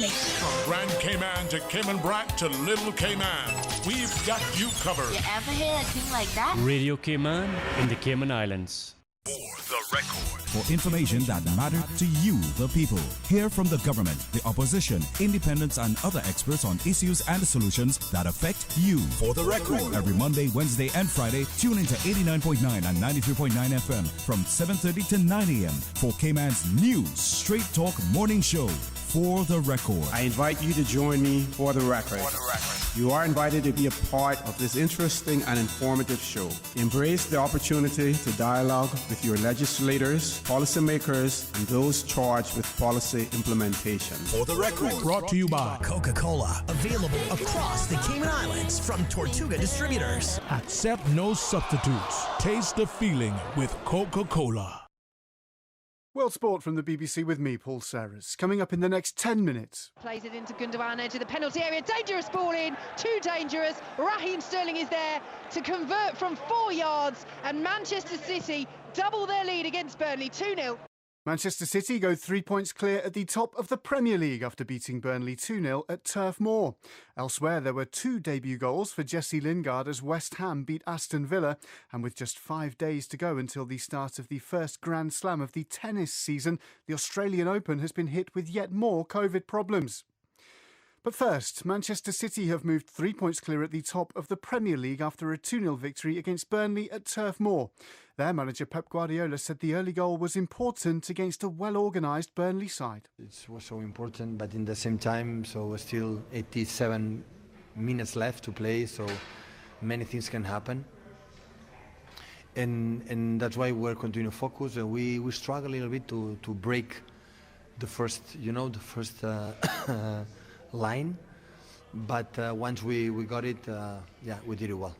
Mexico. Grand Cayman to Cayman Brac to Little Cayman. We've got you covered. You ever hear a thing like that? Radio Cayman in the Cayman Islands. For the record. For information that matters to you, the people. Hear from the government, the opposition, independents, and other experts on issues and solutions that affect you. For the record. Every Monday, Wednesday, and Friday, tune into 89.9 and 93.9 FM from 7:30 to 9 a.m. for Cayman's new Straight Talk morning show. For the record. I invite you to join me for the record. You are invited to be a part of this interesting and informative show. Embrace the opportunity to dialogue with your legislators, policymakers, and those charged with policy implementation. For the record. Brought to you by Coca-Cola, available across the Cayman Islands from Tortuga Distributors. Accept no substitutes. Taste the feeling with Coca-Cola. World Sport from the BBC with me, Paul Serres. Coming up in the next 10 minutes. Plays it into Gundogan, into the penalty area. Dangerous ball in, too dangerous. Raheem Sterling is there to convert from 4 yards, and Manchester City double their lead against Burnley, 2-0. Manchester City go 3 points clear at the top of the Premier League after beating Burnley 2-0 at Turf Moor. Elsewhere, there were 2 debut goals for Jesse Lingard as West Ham beat Aston Villa, and with just 5 days to go until the start of the first Grand Slam of the tennis season, the Australian Open has been hit with yet more COVID problems. But first, Manchester City have moved 3 points clear at the top of the Premier League after a 2-0 victory against Burnley at Turf Moor. Their manager Pep Guardiola said the early goal was important against a well-organised Burnley side. It was so important, but in the same time, so still 87 minutes left to play, so many things can happen. And that's why we're continuing to focus. We struggle a little bit to break the first, line, but once we got it, we did it well.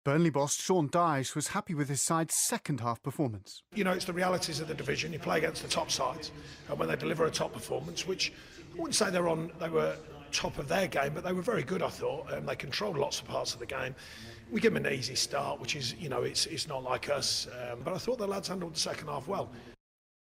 Burnley boss Sean Dyche was happy with his side's second half performance. You know, it's the realities of the division. You play against the top sides, and when they deliver a top performance, which I wouldn't say they were top of their game, but they were very good, I thought. They controlled lots of parts of the game. We give them an easy start, which is, it's not like us, but I thought the lads handled the second half well.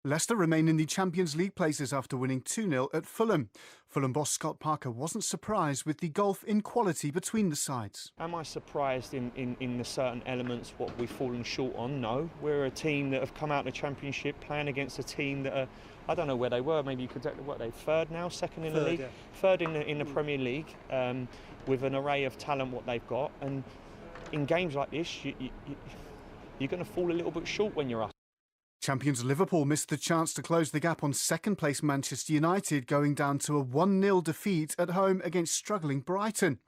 Leicester remain in the Champions League places after winning 2-0 at Fulham. Fulham boss Scott Parker wasn't surprised with the gulf in quality between the sides. Am I surprised in the certain elements what we've fallen short on? No. We're a team that have come out of the Championship playing against a team that are, I don't know where they were, maybe you could, third now, second in the league? Yeah. Third in the Premier League, with an array of talent what they've got. And in games like this, you're going to fall a little bit short when you're up. Champions Liverpool missed the chance to close the gap on second-place Manchester United, going down to a 1-0 defeat at home against struggling Brighton.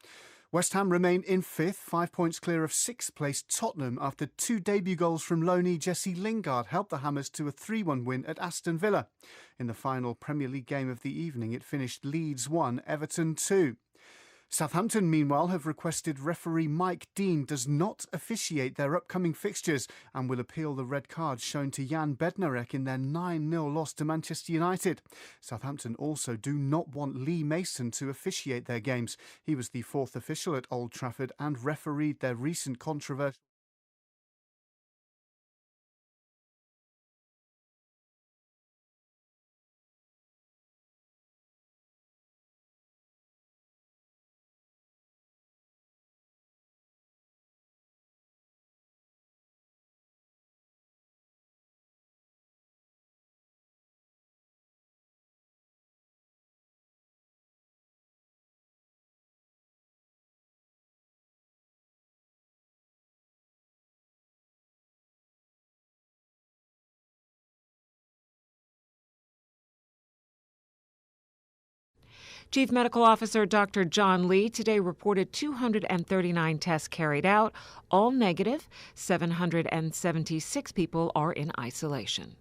West Ham remain in fifth, 5 points clear of sixth-place Tottenham after 2 debut goals from loanee Jesse Lingard helped the Hammers to a 3-1 win at Aston Villa. In the final Premier League game of the evening, it finished Leeds 1, Everton 2. Southampton, meanwhile, have requested referee Mike Dean does not officiate their upcoming fixtures and will appeal the red card shown to Jan Bednarek in their 9-0 loss to Manchester United. Southampton also do not want Lee Mason to officiate their games. He was the 4th official at Old Trafford and refereed their recent controversial Chief Medical Officer Dr. John Lee today reported 239 tests carried out, all negative. 776 people are in isolation.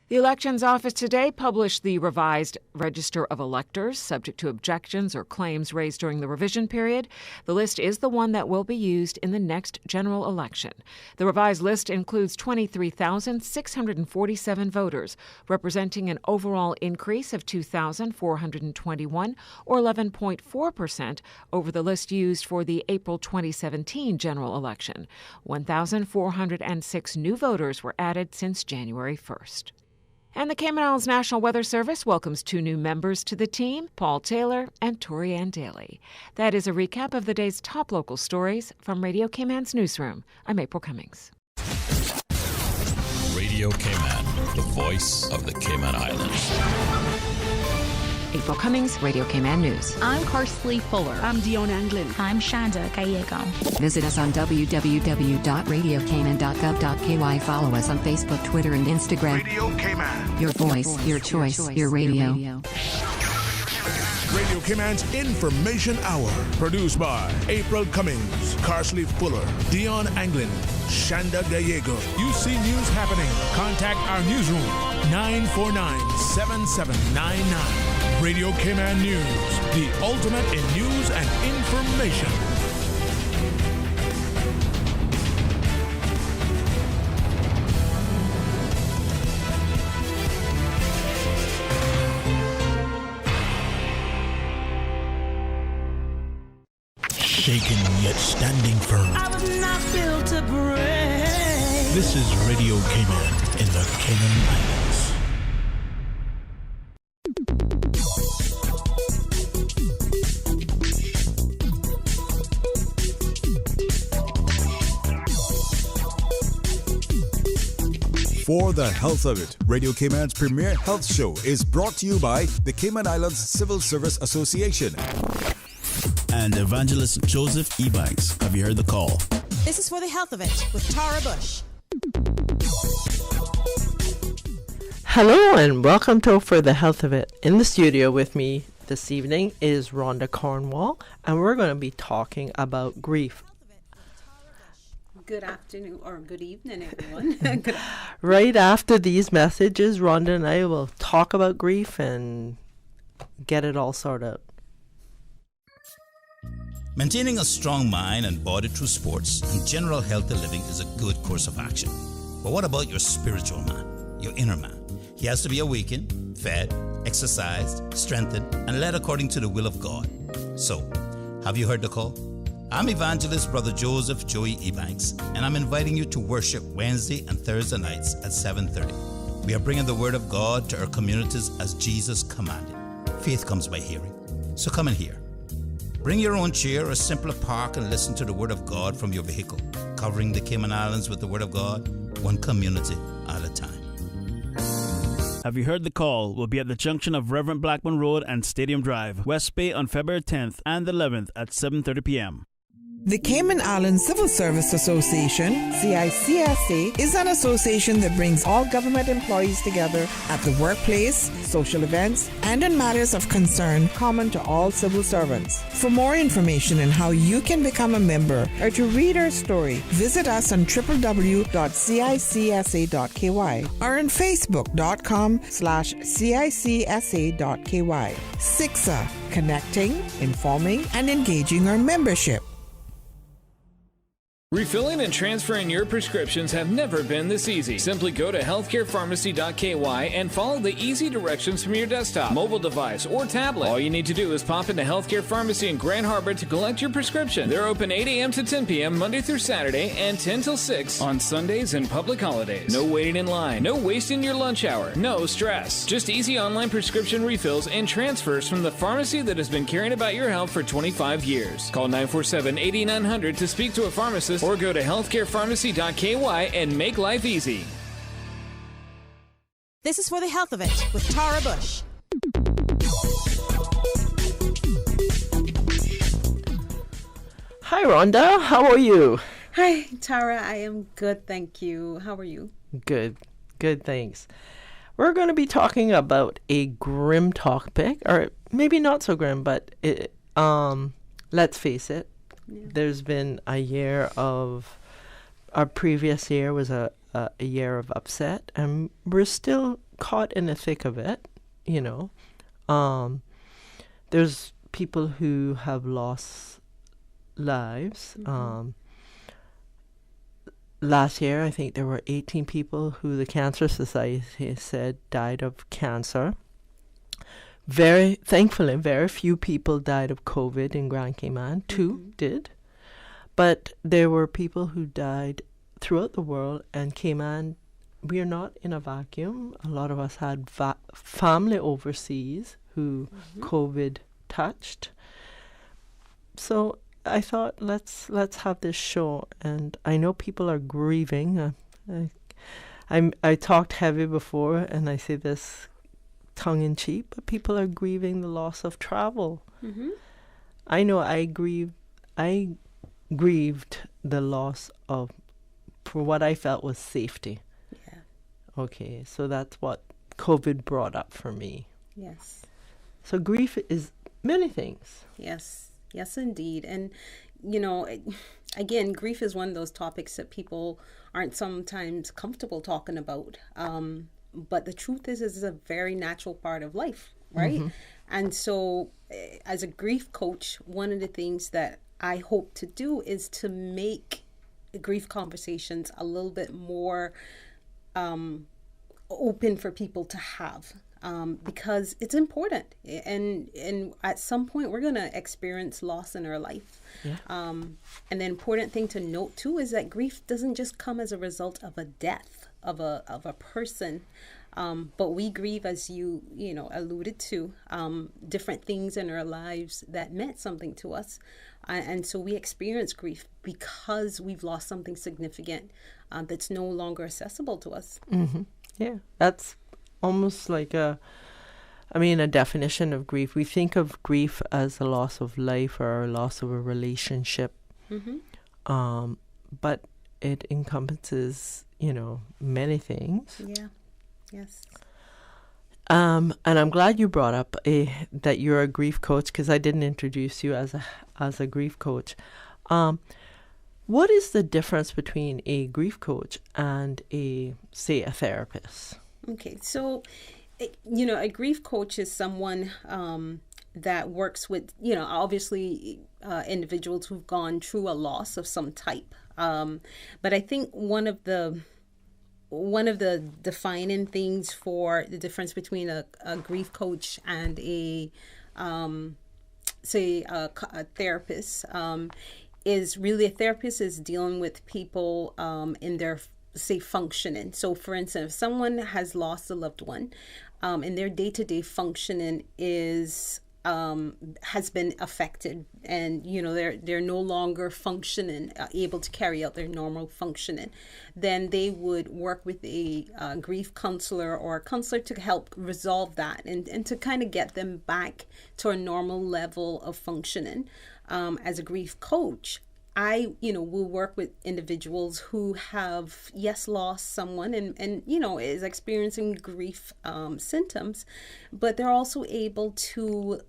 The Elections Office today published the revised Register of Electors, subject to objections or claims raised during the revision period. The list is the one that will be used in the next general election. The revised list includes 23,647 voters, representing an overall increase of 2,421, or 11.4%, over the list used for the April 2017 general election. 1,406 new voters were added since January 1st. And the Cayman Islands National Weather Service welcomes 2 new members to the team, Paul Taylor and Torianne Daly. That is a recap of the day's top local stories from Radio Cayman's newsroom. I'm April Cummings. Radio Cayman, the voice of the Cayman Islands. April Cummings, Radio Cayman News. I'm Karsley Fuller. I'm Dion Anglin. I'm Shanda Gallego. Visit us on www.radiocayman.gov.ky. Follow us on Facebook, Twitter, and Instagram. Radio Cayman. Your voice, your choice, your radio. Radio Cayman's Information Hour. Produced by April Cummings, Karsley Fuller, Dion Anglin, Shanda Gallego. You see news happening. Contact our newsroom, 949-7799. Radio Cayman News, the ultimate in news and information. Shaken yet standing firm. I was not built to break. This is Radio Cayman in the Cayman Islands. For the health of it, Radio Cayman's premier health show is brought to you by the Cayman Islands Civil Service Association and Evangelist Joseph Ebanks. Have you heard the call? This is For the Health of It with Tara Bush. Hello and welcome to For the Health of It. In the studio with me this evening is Rhonda Cornwall, and we're going to be talking about grief. Good afternoon or good evening, everyone. Right after these messages, Rhonda and I will talk about grief and get it all sorted out. Maintaining a strong mind and body through sports and general healthy living is a good course of action. But what about your spiritual man, your inner man? He has to be awakened, fed, exercised, strengthened, and led according to the will of God. So, have you heard the call? I'm Evangelist Brother Joseph Joey Ebanks, and I'm inviting you to worship Wednesday and Thursday nights at 7:30. We are bringing the Word of God to our communities as Jesus commanded. Faith comes by hearing. So come and hear. Bring your own chair or simply park and listen to the Word of God from your vehicle, covering the Cayman Islands with the Word of God, one community at a time. Have you heard the call? We'll be at the junction of Reverend Blackman Road and Stadium Drive, West Bay on February 10th and 11th at 7:30 p.m. The Cayman Islands Civil Service Association, CICSA, is an association that brings all government employees together at the workplace, social events, and in matters of concern common to all civil servants. For more information on how you can become a member or to read our story, visit us on www.cicsa.ky or on facebook.com/cicsa.ky. CICSA, connecting, informing, and engaging our membership. Refilling and transferring your prescriptions have never been this easy. Simply go to healthcarepharmacy.ky and follow the easy directions from your desktop, mobile device, or tablet. All you need to do is pop into Healthcare Pharmacy in Grand Harbor to collect your prescription. They're open 8 a.m. to 10 p.m. Monday through Saturday and 10 till 6 on Sundays and public holidays. No waiting in line, no wasting your lunch hour, no stress. Just easy online prescription refills and transfers from the pharmacy that has been caring about your health for 25 years. Call 947-8900 to speak to a pharmacist or go to healthcarepharmacy.ky and make life easy. This is For the Health of It with Tara Bush. Hi, Rhonda. How are you? Hi, Tara. I am good, thank you. How are you? Good. Good, thanks. We're going to be talking about a grim topic, or maybe not so grim, but let's face it. Yeah. There's been a year of, our previous year was a year of upset, and we're still caught in the thick of it, you know. There's people who have lost lives. Mm-hmm. Last year, I think there were 18 people who the Cancer Society said died of cancer. Thankfully, very few people died of COVID in Grand Cayman. 2 did. But there were people who died throughout the world, and Cayman we are not in a vacuum. A lot of us had family overseas who COVID touched. So I thought, let's have this show, and I know people are grieving. I talked heavy before, and I say this tongue in cheek, but people are grieving the loss of travel. I know I grieved the loss of, for what I felt was safety. Yeah. Okay, so that's what COVID brought up for me. Yes. So grief is many things. Yes. Yes, indeed. And, you know, again, grief is one of those topics that people aren't sometimes comfortable talking about. But the truth is it's a very natural part of life, right? And so as a grief coach, one of the things that I hope to do is to make grief conversations a little bit more open for people to have. Because it's important, and at some point we're going to experience loss in our life. Yeah. And the important thing to note too is that grief doesn't just come as a result of a death of a person, but we grieve, as you alluded to, different things in our lives that meant something to us, and so we experience grief because we've lost something significant that's no longer accessible to us. Yeah, that's almost like a definition of grief. We think of grief as a loss of life or a loss of a relationship. But it encompasses, many things. Yeah. Yes. And I'm glad you brought up that you're a grief coach, because I didn't introduce you as a grief coach. What is the difference between a grief coach and a therapist? Okay, so, a grief coach is someone that works with, obviously individuals who've gone through a loss of some type. But I think one of the defining things for the difference between a grief coach and a therapist is really, a therapist is dealing with people in their functioning. So for instance, if someone has lost a loved one, and their day-to-day functioning has been affected, and they're no longer functioning, able to carry out their normal functioning, then they would work with a grief counselor or a counselor to help resolve that and to kind of get them back to a normal level of functioning. As a grief coach, I will work with individuals who have, lost someone and is experiencing grief symptoms, but they're also able to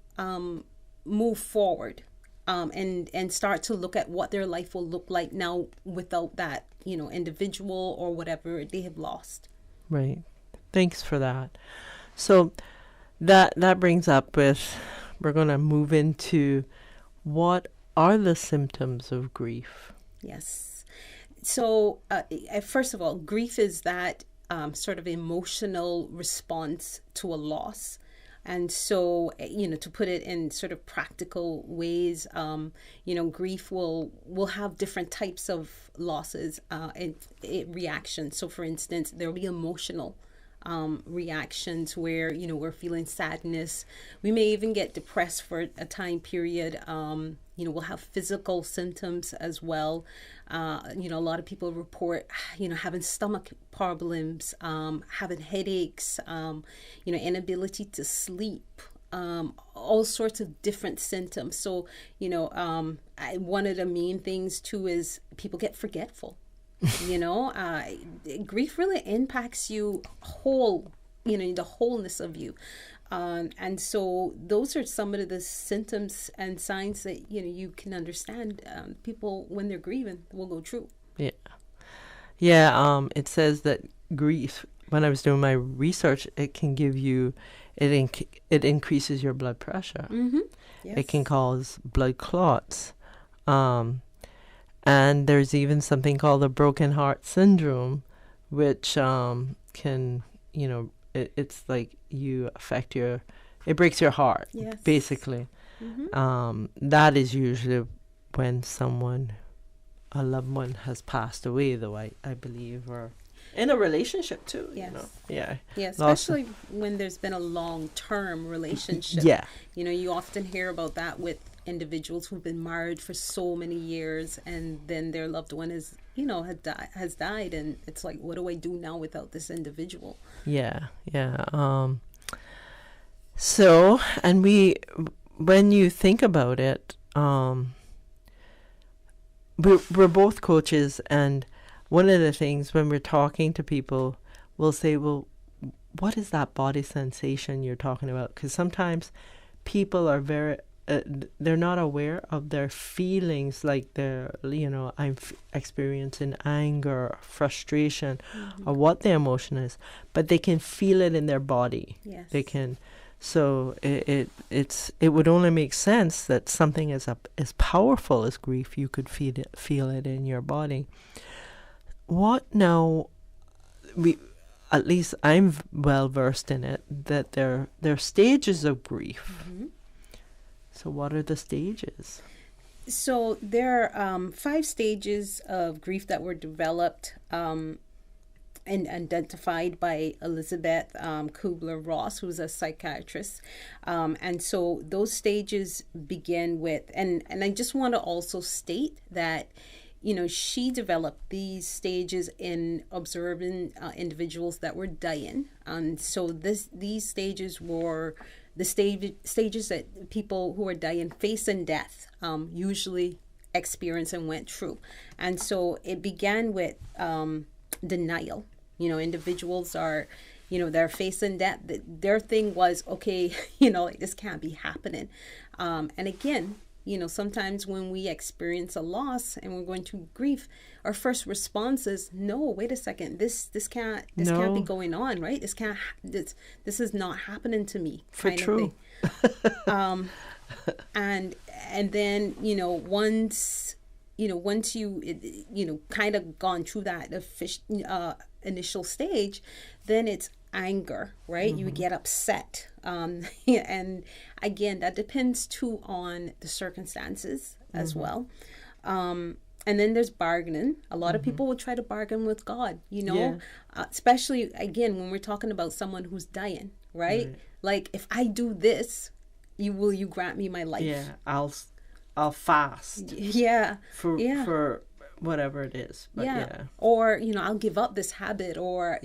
move forward and start to look at what their life will look like now without that, individual or whatever they have lost. Right. Thanks for that. So that brings up we're going to move into what are the symptoms of grief? Yes. So, first of all, grief is that sort of emotional response to a loss. And so, to put it in sort of practical ways, grief will have different types of losses and reactions. So, for instance, there will be emotional reactions where, we're feeling sadness. We may even get depressed for a time period. We'll have physical symptoms as well. A lot of people report, having stomach problems, having headaches, inability to sleep, all sorts of different symptoms. So, one of the main things too is people get forgetful. Grief really impacts you whole, the wholeness of you. And so those are some of the symptoms and signs that, you can understand people when they're grieving will go through. Yeah. Yeah. It says that grief, when I was doing my research, it can give you, it increases your blood pressure. Yes. It can cause blood clots. And there's even something called the broken heart syndrome, which can, it's like you affect it breaks your heart, yes. basically. That is usually when a loved one has passed away, though, I believe, or In a relationship too. Yes. You know? Yeah. Yeah, Loss of- especially when there's been a long-term relationship. Yeah. You know, you often hear about that with individuals who've been married for so many years, and then their loved one is, you know, has died, and it's like, what do I do now without this individual? Yeah. So, and when you think about it, we're both coaches, and one of the things when we're talking to people, we'll say, well, what is that body sensation you're talking about? Because sometimes people are they're not aware of their feelings, like they're, I'm experiencing anger, frustration, or what the emotion is, but they can feel it in their body. Yes. They can. So it would only make sense that something as powerful as grief, you could feel it in your body. What now? At least I'm well versed in it, that there are stages of grief. Mm-hmm. So what are the stages? So there are 5 stages of grief that were developed and identified by Elizabeth Kubler-Ross, who's a psychiatrist. And so those stages begin with, and I just want to also state that, she developed these stages in observing individuals that were dying. And so these stages were the stages that people who are dying, facing death, usually experience and went through. And so it began with denial. Individuals are, they're facing death. Their thing was, okay, this can't be happening. And again, sometimes when we experience a loss and we're going through grief, our first response is, no, wait a second, this can't be going on, right? This is not happening to me. For true. And then, once you kind of gone through that initial stage, then it's anger, right? You get upset. And again, that depends too on the circumstances as well. And then there's bargaining. A lot of people will try to bargain with God, especially, again, when we're talking about someone who's dying, right? Like, if I do this, will you grant me my life? Yeah, I'll fast. Yeah. For whatever it is. But yeah. Or, I'll give up this habit, or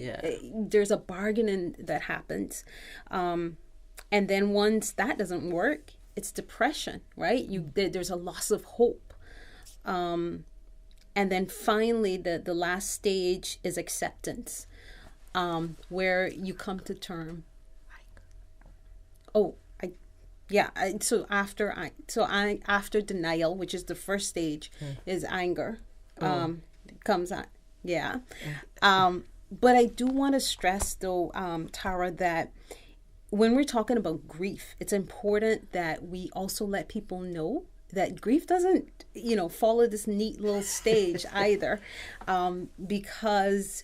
there's a bargaining that happens. And then once that doesn't work, it's depression, right? There's a loss of hope. And then finally, the last stage is acceptance, where you come to term. So after denial, which is the first stage, is anger. Comes on. Yeah. But I do want to stress, though, Tara, that when we're talking about grief, it's important that we also let people know that grief doesn't, follow this neat little stage either, because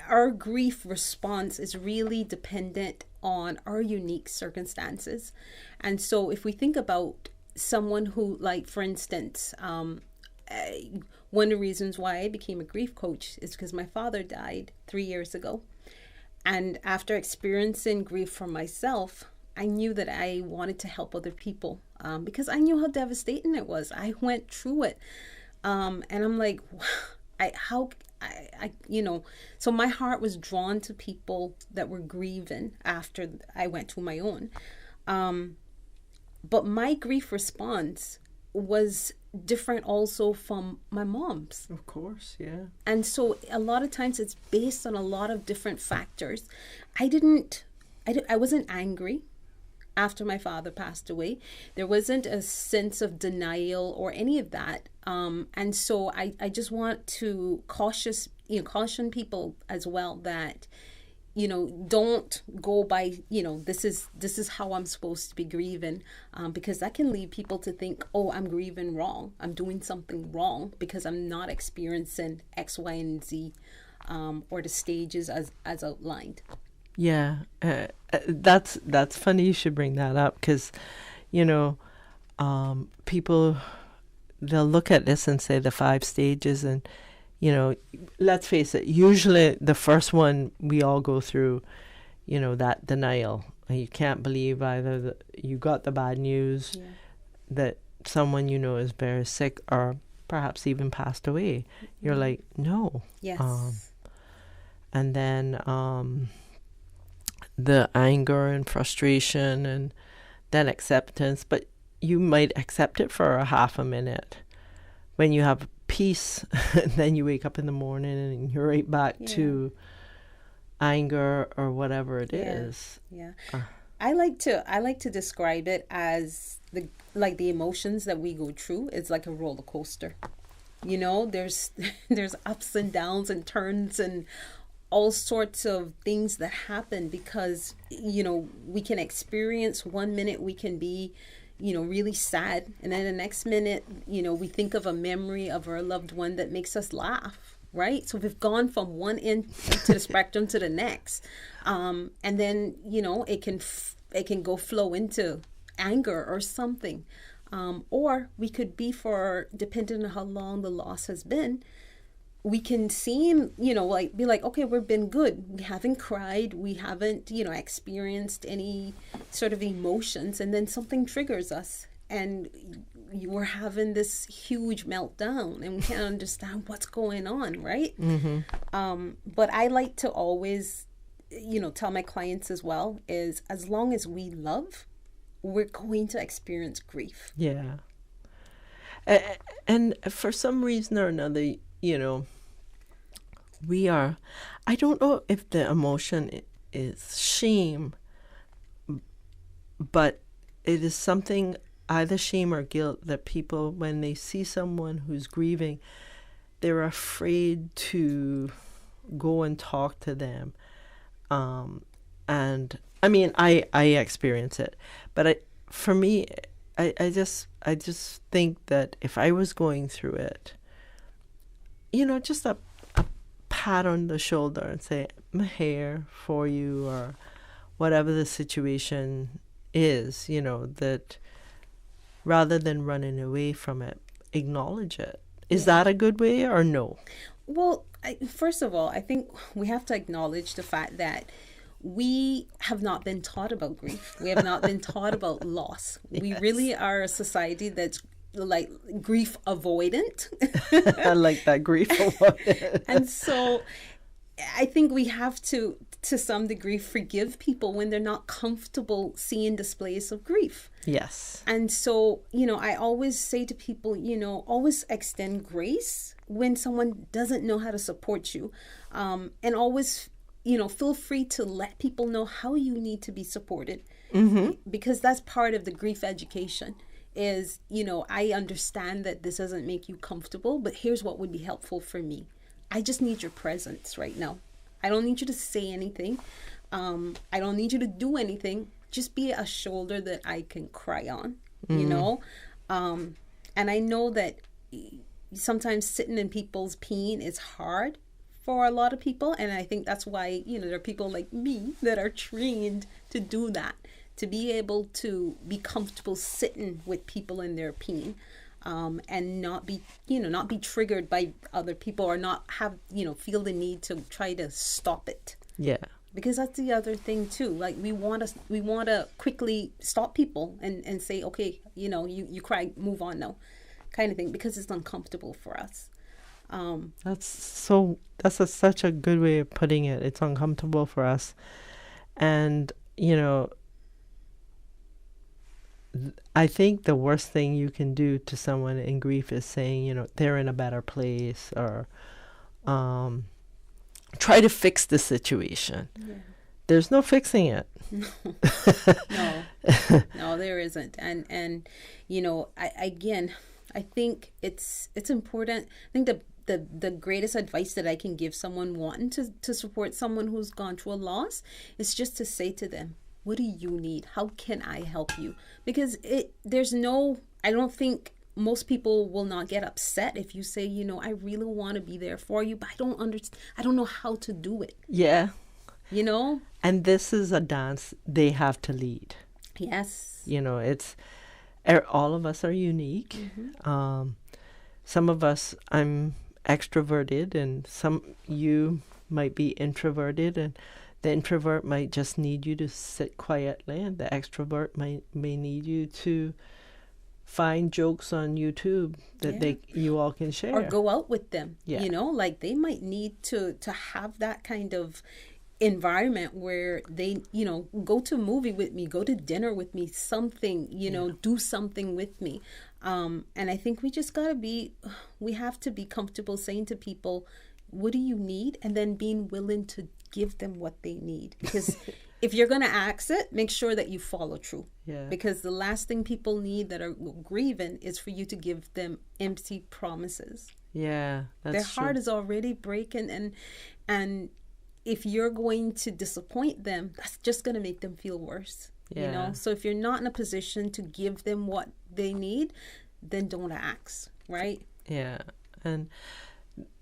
our grief response is really dependent on our unique circumstances. And so if we think about someone who, like, for instance, one of the reasons why I became a grief coach is because my father died 3 years ago. And after experiencing grief for myself, I knew that I wanted to help other people, because I knew how devastating it was. I went through it. And I'm like, so my heart was drawn to people that were grieving after I went through my own. But my grief response was different also from my mom's. Of course, yeah. And so a lot of times it's based on a lot of different factors. I wasn't angry after my father passed away. There wasn't a sense of denial or any of that. And so I just want to caution people as well that, don't go by, this is how I'm supposed to be grieving, because that can lead people to think, oh, I'm grieving wrong. I'm doing something wrong because I'm not experiencing X, Y, and Z, or the stages as outlined. Yeah, that's funny you should bring that up, because, people, they'll look at this and say the 5 stages, and, you know, let's face it, usually the first one we all go through, you know, that denial. You can't believe either that you got the bad news, that someone you know is very sick or perhaps even passed away. You're like, no. Yes. And then the anger and frustration and then acceptance. But you might accept it for a half a minute. When you have peace, and then you wake up in the morning and you're right back to anger or whatever it is. Yeah. I like to describe it as the emotions that we go through. It's like a roller coaster. You know, there's ups and downs and turns and all sorts of things that happen because, you know, we can experience 1 minute we can be, you know, really sad, and then the next minute, you know, we think of a memory of our loved one that makes us laugh, right? So we've gone from one end to the spectrum to the next, and then, you know, it can go flow into anger or something, or we could be, for depending on how long the loss has been, we can seem, you know, like be like, okay, we've been good. We haven't cried. We haven't, you know, experienced any sort of emotions. And then something triggers us and we're having this huge meltdown and we can't understand what's going on, right? But I like to always, you know, tell my clients as well is as long as we love, we're going to experience grief. Yeah. And for some reason or another, you know, I don't know if the emotion is shame, but it is something, either shame or guilt, that people, when they see someone who's grieving, they're afraid to go and talk to them. And I mean, I experience it, but for me, I just think that if I was going through it, you know, just a pat on the shoulder and say, I'm here for you, or whatever the situation is, you know, that rather than running away from it, acknowledge it. Is that a good way or no? Well, first of all, I think we have to acknowledge the fact that we have not been taught about grief. We have not been taught about loss. We really are a society that's like grief avoidant. I like that, grief avoidant. And so I think we have to some degree, forgive people when they're not comfortable seeing displays of grief. Yes. And so, you know, I always say to people, you know, always extend grace when someone doesn't know how to support you. And always, you know, feel free to let people know how you need to be supported. Because that's part of the grief education. Is, you know, I understand that this doesn't make you comfortable, but here's what would be helpful for me. I just need your presence right now. I don't need you to say anything. I don't need you to do anything. Just be a shoulder that I can cry on, you know? And I know that sometimes sitting in people's pain is hard for a lot of people. And I think that's why, you know, there are people like me that are trained to do that. To be able to be comfortable sitting with people in their pain, and not be, you know, not be triggered by other people, or not have, you know, feel the need to try to stop it. Yeah. Because that's the other thing too. Like we want to quickly stop people and say, okay, you know, you cry, move on now, kind of thing, because it's uncomfortable for us. That's such a good way of putting it. It's uncomfortable for us, and you know, I think the worst thing you can do to someone in grief is saying, you know, they're in a better place, or try to fix the situation. Yeah. There's no fixing it. No, there isn't. And you know, I think it's important. I think the greatest advice that I can give someone wanting to support someone who's gone through a loss is just to say to them, what do you need? How can I help you? Because I don't think most people will not get upset if you say, you know, I really want to be there for you, but I don't know how to do it. Yeah. You know? And this is a dance they have to lead. Yes. You know, all of us are unique. Some of us, I'm extroverted, and you might be introverted, and the introvert might just need you to sit quietly, and the extrovert may need you to find jokes on YouTube that you all can share. Or go out with them. Yeah. You know, like they might need to have that kind of environment where they, you know, go to a movie with me, go to dinner with me, something, you know, do something with me. And I think we just we have to be comfortable saying to people, what do you need? And then being willing to give them what they need. Because if you're going to ask it, make sure that you follow through. Yeah. Because the last thing people need that are grieving is for you to give them empty promises. Yeah, that's Their heart is already breaking, and if you're going to disappoint them, that's just going to make them feel worse. You know? So if you're not in a position to give them what they need, then don't ask, right? Yeah. And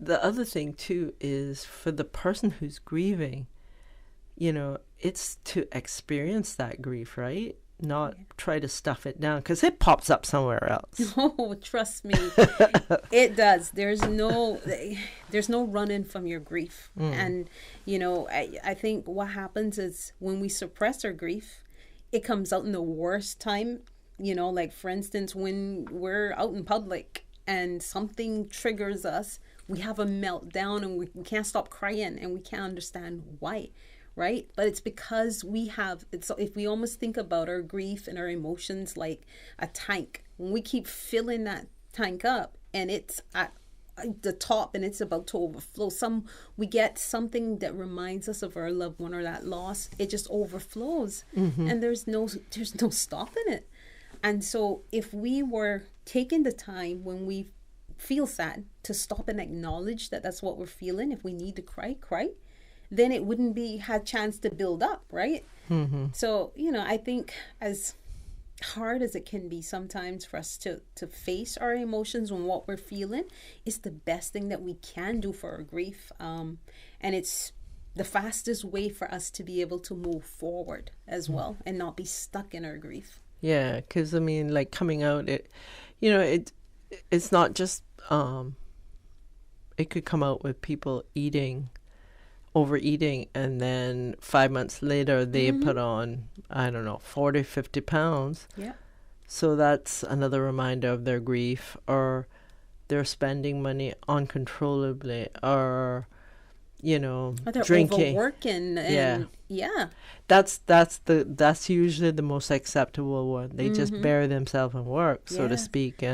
the other thing too is for the person who's grieving, you know, it's to experience that grief, right? Not try to stuff it down, because it pops up somewhere else. Oh, trust me, it does. There's no running from your grief. And, you know, I think what happens is when we suppress our grief, it comes out in the worst time. You know, like for instance, when we're out in public and something triggers us, we have a meltdown and we can't stop crying and we can't understand why. Right? But it's because if we almost think about our grief and our emotions like a tank, when we keep filling that tank up and it's at the top and it's about to overflow, we get something that reminds us of our loved one or that loss, it just overflows. And there's no stopping it. And so if we were taking the time when we feel sad to stop and acknowledge that that's what we're feeling, if we need to cry, then it wouldn't had chance to build up, right? So, you know, I think as hard as it can be sometimes for us to face our emotions and what we're feeling, is the best thing that we can do for our grief. And it's the fastest way for us to be able to move forward as well and not be stuck in our grief. Yeah, because I mean, like coming out, it's not just, it could come out with people overeating, and then 5 months later they put on, I don't know, 40, 50 pounds. Yeah. So that's another reminder of their grief, or they're spending money uncontrollably, or, you know, they're drinking. Overworking. And yeah. That's usually the most acceptable one. They just bury themselves in work, so to speak,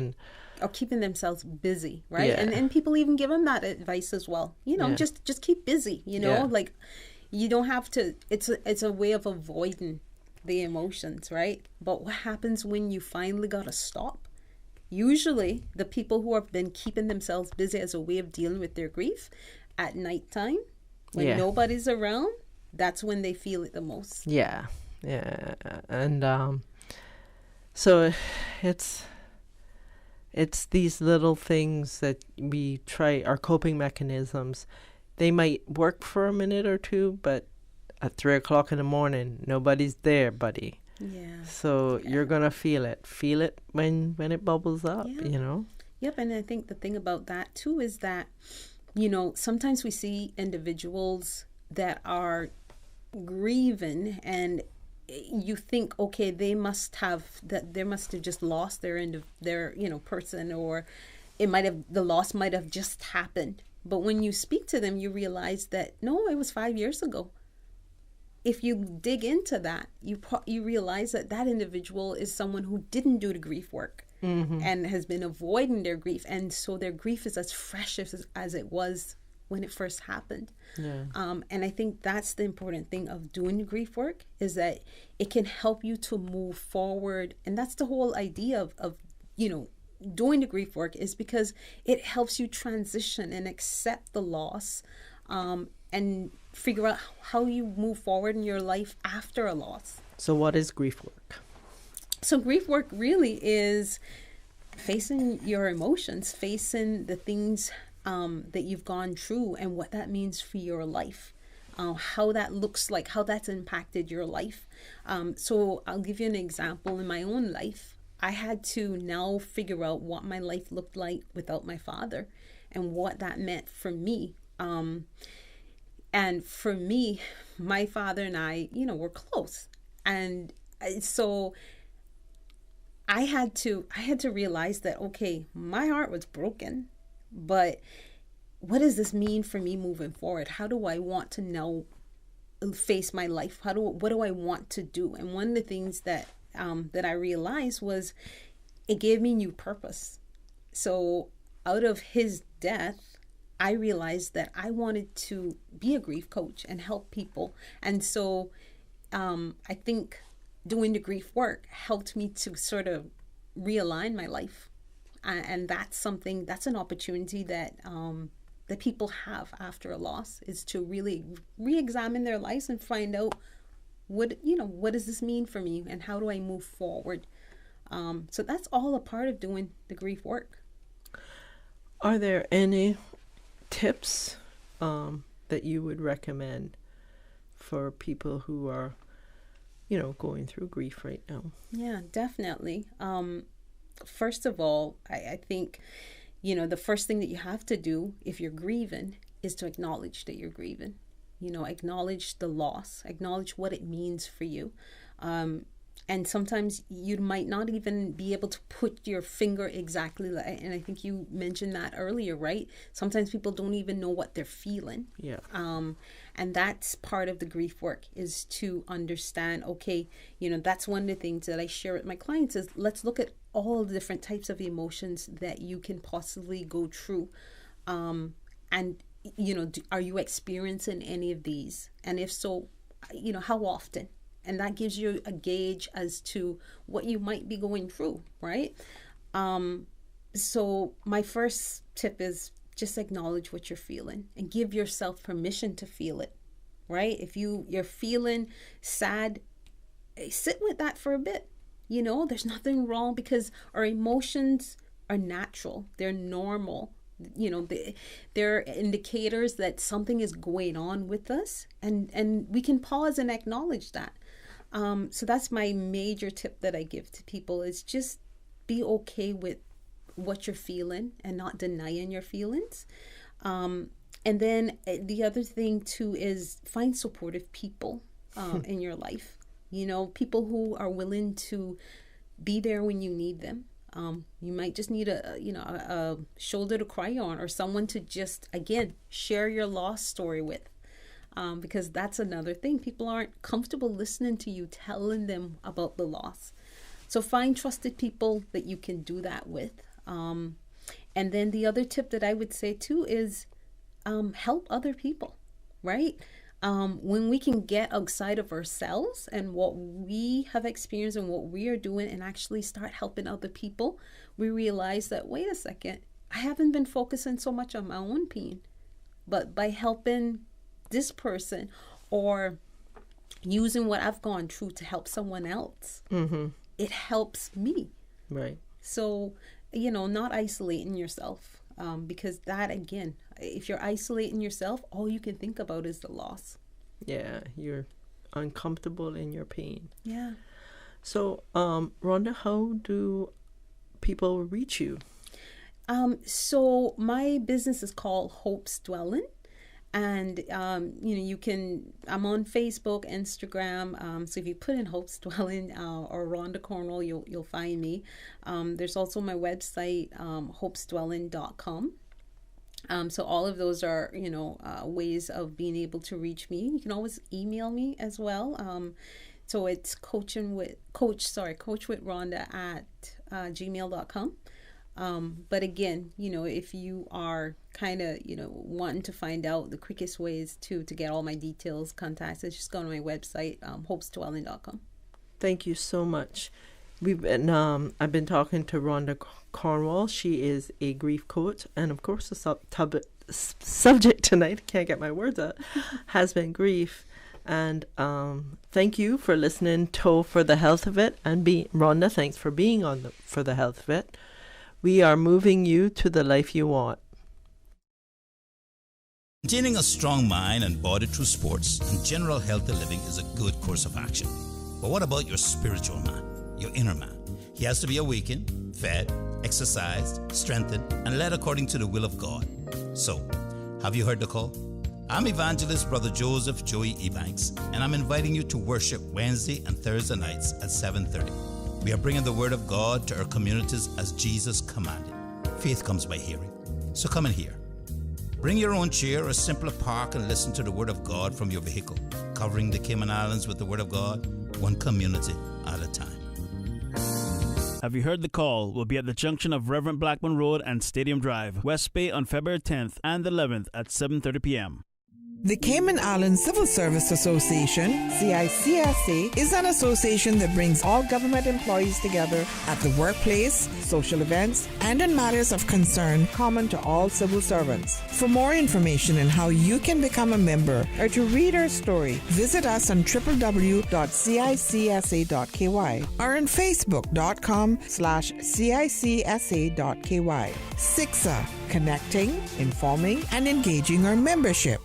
or keeping themselves busy, right? Yeah. And people even give them that advice as well. You know, just keep busy, you know, like you don't have to, it's a way of avoiding the emotions, right? But what happens when you finally got to stop? Usually the people who have been keeping themselves busy as a way of dealing with their grief at nighttime, when nobody's around, that's when they feel it the most. Yeah. Yeah. And so it's these little things that we try, our coping mechanisms. They might work for a minute or two, but at 3 o'clock in the morning, nobody's there, buddy. Yeah. So you're going to feel it. Feel it when it bubbles up, you know? Yep. And I think the thing about that too is that, you know, sometimes we see individuals that are grieving and you think, okay, they must have just lost their you know, person, or the loss might have just happened. But when you speak to them, you realize that no, it was 5 years ago. If you dig into that, you realize that individual is someone who didn't do the grief work and has been avoiding their grief, and so their grief is as fresh as it was when it first happened. Yeah. And I think that's the important thing of doing the grief work, is that it can help you to move forward. And that's the whole idea of you know, doing the grief work, is because it helps you transition and accept the loss, and figure out how you move forward in your life after a loss. So what is grief work? So grief work really is facing your emotions, facing the things that you've gone through and what that means for your life, how that looks like, how that's impacted your life. So I'll give you an example. In my own life, I had to now figure out what my life looked like without my father. and what that meant for me. And for me, my father and I, were close. And so I had to realize that, okay, my heart was broken, but what does this mean for me moving forward? How do I want to now face my life? What do I want to do? And one of the things that I realized was it gave me new purpose. So out of his death, I realized that I wanted to be a grief coach and help people. And so I think doing the grief work helped me to sort of realign my life. And that's an opportunity that people have after a loss, is to really re-examine their lives and find out what does this mean for me and how do I move forward. So that's all a part of doing the grief work. Are there any tips that you would recommend for people who are, going through grief right now? Yeah, definitely. First of all, I think, the first thing that you have to do if you're grieving is to acknowledge that you're grieving. Acknowledge the loss, acknowledge what it means for you. And sometimes you might not even be able to put your finger exactly, and I think you mentioned that earlier, right? Sometimes people don't even know what they're feeling. Yeah. And that's part of the grief work, is to understand, okay, that's one of the things that I share with my clients is, let's look at all the different types of emotions that you can possibly go through. And, are you experiencing any of these? And if so, how often? And that gives you a gauge as to what you might be going through, right? So my first tip is just acknowledge what you're feeling and give yourself permission to feel it, right? If you're feeling sad, sit with that for a bit. There's nothing wrong, because our emotions are natural. They're normal. They're indicators that something is going on with us, and we can pause and acknowledge that. So that's my major tip that I give to people, is just be okay with what you're feeling and not denying your feelings. And then the other thing too is find supportive people in your life. People who are willing to be there when you need them. You might just need a shoulder to cry on, or someone to just, again, share your loss story with. Because that's another thing. People aren't comfortable listening to you telling them about the loss. So find trusted people that you can do that with. And then the other tip that I would say too is help other people, right? When we can get outside of ourselves and what we have experienced and what we are doing, and actually start helping other people, we realize that, wait a second, I haven't been focusing so much on my own pain, but by helping this person or using what I've gone through to help someone else, it helps me. Right. So, not isolating yourself, because that, again, if you're isolating yourself, all you can think about is the loss. Yeah, you're uncomfortable in your pain. Yeah. So, Rhonda, how do people reach you? So my business is called Hope's Dwelling. And, I'm on Facebook, Instagram. So if you put in Hope's Dwelling or Rhonda Cornwall, you'll find me. There's also my website, hopesdwelling.com. So all of those are, ways of being able to reach me. You can always email me as well. So it's Coach with Rhonda at gmail.com. But again, if you are kind of, wanting to find out the quickest ways to get all my details, contacts, just go to my website, hopesdwelling.com. Thank you so much. I've been talking to Rhonda Cornwall. She is a grief coach, and of course the subject tonight, can't get my words out, has been grief. And thank you for listening to For the Health of It, and Rhonda, thanks for being on For the Health of It. We are moving you to the life you want. Maintaining a strong mind and body through sports and general healthy living is a good course of action. But what about your spiritual man, your inner man? He has to be awakened, fed, exercised, strengthened, and led according to the will of God. So, have you heard the call? I'm Evangelist Brother Joseph Joey Ebanks, and I'm inviting you to worship Wednesday and Thursday nights at 7:30. We are bringing the Word of God to our communities as Jesus commanded. Faith comes by hearing, so come and hear. Bring your own chair or simply park and listen to the Word of God from your vehicle, covering the Cayman Islands with the Word of God, one community at a time. Have you heard the call? We'll be at the junction of Reverend Blackman Road and Stadium Drive, West Bay on February 10th and 11th at 7:30 p.m. The Cayman Islands Civil Service Association, CICSA, is an association that brings all government employees together at the workplace, social events, and in matters of concern common to all civil servants. For more information on how you can become a member or to read our story, visit us on www.cicsa.ky or on facebook.com/cicsa.ky. CICSA, connecting, informing, and engaging our membership.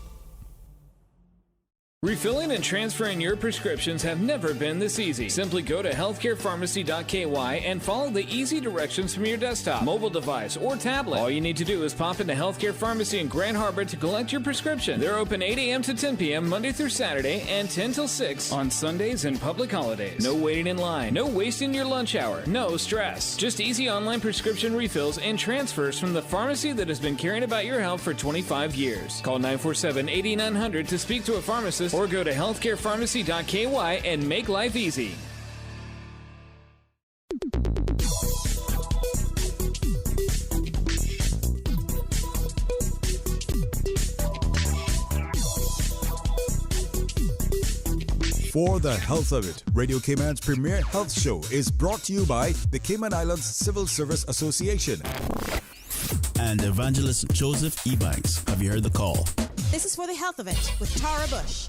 Refilling and transferring your prescriptions have never been this easy. Simply go to healthcarepharmacy.ky and follow the easy directions from your desktop, mobile device, or tablet. All you need to do is pop into Healthcare Pharmacy in Grand Harbor to collect your prescription. They're open 8 a.m. to 10 p.m. Monday through Saturday and 10 till 6 on Sundays and public holidays. No waiting in line, no wasting your lunch hour, no stress. Just easy online prescription refills and transfers from the pharmacy that has been caring about your health for 25 years. Call 947-8900 to speak to a pharmacist or go to healthcarepharmacy.ky and make life easy. For the Health of It, Radio Cayman's premier health show is brought to you by the Cayman Islands Civil Service Association and Evangelist Joseph Ebanks. Have you heard the call? This is For the Health of It with Tara Bush.